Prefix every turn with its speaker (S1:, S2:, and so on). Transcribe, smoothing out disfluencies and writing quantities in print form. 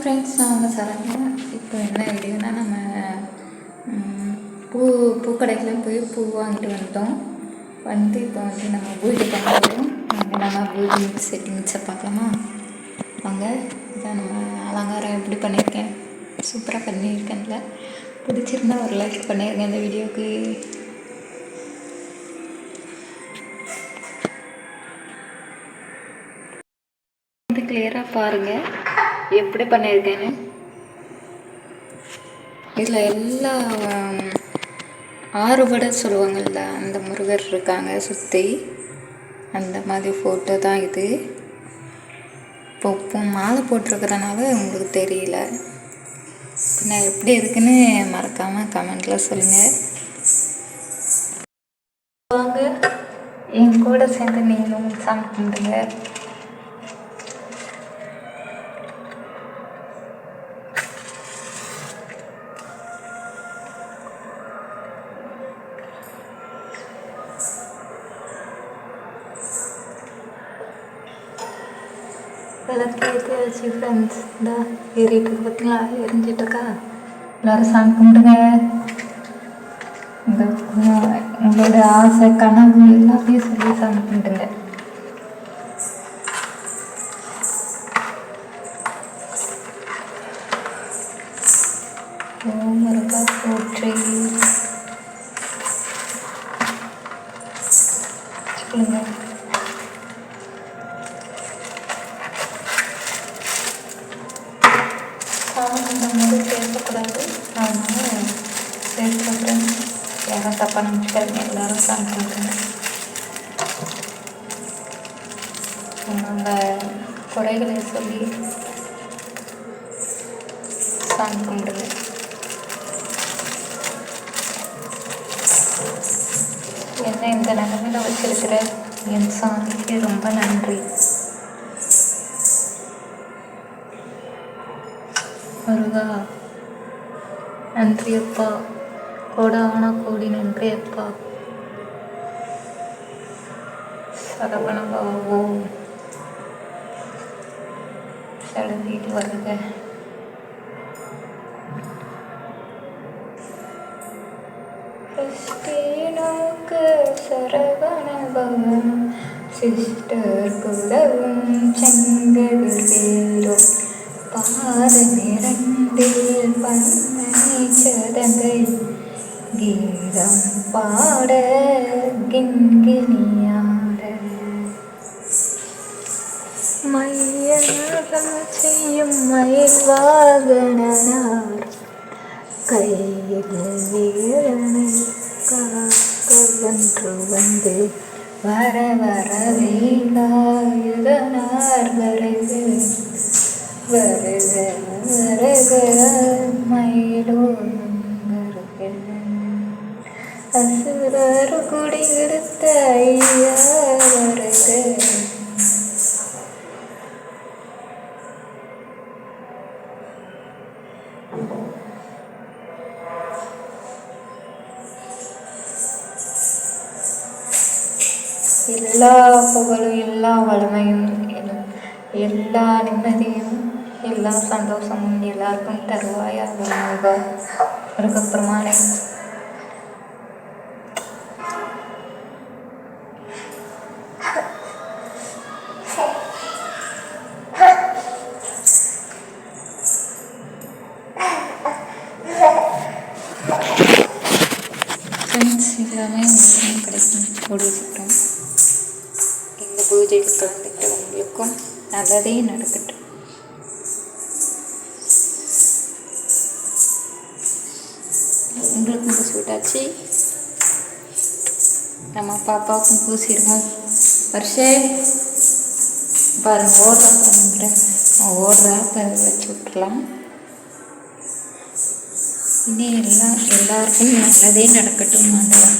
S1: Friends, நான் உங்கள் சரண்யா. இப்போ என்ன வீடியோனா, நம்ம பூக்கடைக்கெலாம் போய் பூ வாங்கிட்டு வந்துட்டோம். இப்போ நம்ம பூஜை பண்ணுறோம். நம்ம பூஜை செட்டிங்ஸை பார்க்கலாமா? வாங்க. இதான் நம்ம அலங்காரம் எப்படி பண்ணியிருக்கேன், சூப்பராக பண்ணியிருக்கேன்ல. பிடிச்சிருந்தா ஒரு லைக் பண்ணியிருக்கேன் இந்த வீடியோவுக்கு. கிளியராக பாருங்கள் எப்படி பண்ணியிருக்கேன்னு. இதில் எல்லா 6 வடை சொல்லுவாங்கள்ல, அந்த முருகர் இருக்காங்க சுற்றி. அந்த மாதிரி ஃபோட்டோ தான் இது. இப்போ மாலை போட்டிருக்கிறனால உங்களுக்கு தெரியல. நான் எப்படி இருக்குன்னு மறக்காமல் கமெண்டில் சொல்லுங்கள். வாங்க, என் கூட சேர்ந்து நீங்களும் சாமி கும்பிடுங்க. விளக்கேற்றி வச்சு ஃப்ரெண்ட்ஸ், இந்த ஏறிட்டு பார்த்தீங்களா, எரிஞ்சிட்ருக்கா. எல்லோரும் சாமி கும்பிடுங்க. இந்த உங்களோட ஆசை கனவு எல்லாத்தையும் சொல்லி சாமி கும்பிடுங்க. ஓம் முருகா போற்றி சொல்லுங்க. சாமி பேசக்கூடாது, அதனால பேசுகிறேன். யாரும் தப்பாக நினச்சிக்காதீங்க. எல்லோரும் சாமி கும்பிடுங்க. உங்களோட குறைகளை சொல்லி சாமி கும்பிடுங்க. என்ன இந்த நிலைமையில் வச்சிருக்கிற என் சாமிக்கு ரொம்ப நன்றி. முருகா நன்றி அப்பா, கோடான கோடி நன்றி அப்பா. சரவணபாவோ எழுதிட்டு வருக. கிறிஸ்டினுக்கு சரவணபவன், சிஸ்டர் குலவும் செங்கதிர் வேரும், பாதமிரண்டில் பண்ணை சதங்கை, கீதம் பாட கிண்கிணியாட, மையகம் செய்யும் மயில் வாகனார், கையில் வீரனை காக்க வென்று வந்து, வர வர வேலாயுதனார் வருக வருக வருக, மயிலோன் வருக, அசுரர் குடியிருத்த ஐயா வருக. எல்லா புகழும், எல்லா வளமையும், எல்லா நிம்மதியும், எல்லா சந்தோஷமும் எல்லாருக்கும் தருவாயாக முருகப்பெருமானே. ஃப்ரெண்ட்ஸ், எல்லாமே உங்களுக்கு கிடைக்கும் கூடிய சீக்கிரம். இந்த பூஜையில் கலந்துக்கிட்ட உங்களுக்கும் நல்லதே நடக்கட்டும். உங்களுக்கும் பூசி விட்டாச்சு. நம்ம பாப்பாவுக்கும் பூசிடுவோம். வருஷே பாருங்க, ஓடுறா பாருங்க, ஓடுறா வச்சு விட்டுலாம். இனி எல்லாருக்கும் நல்லதே நடக்கட்டும் ஆண்டவன்.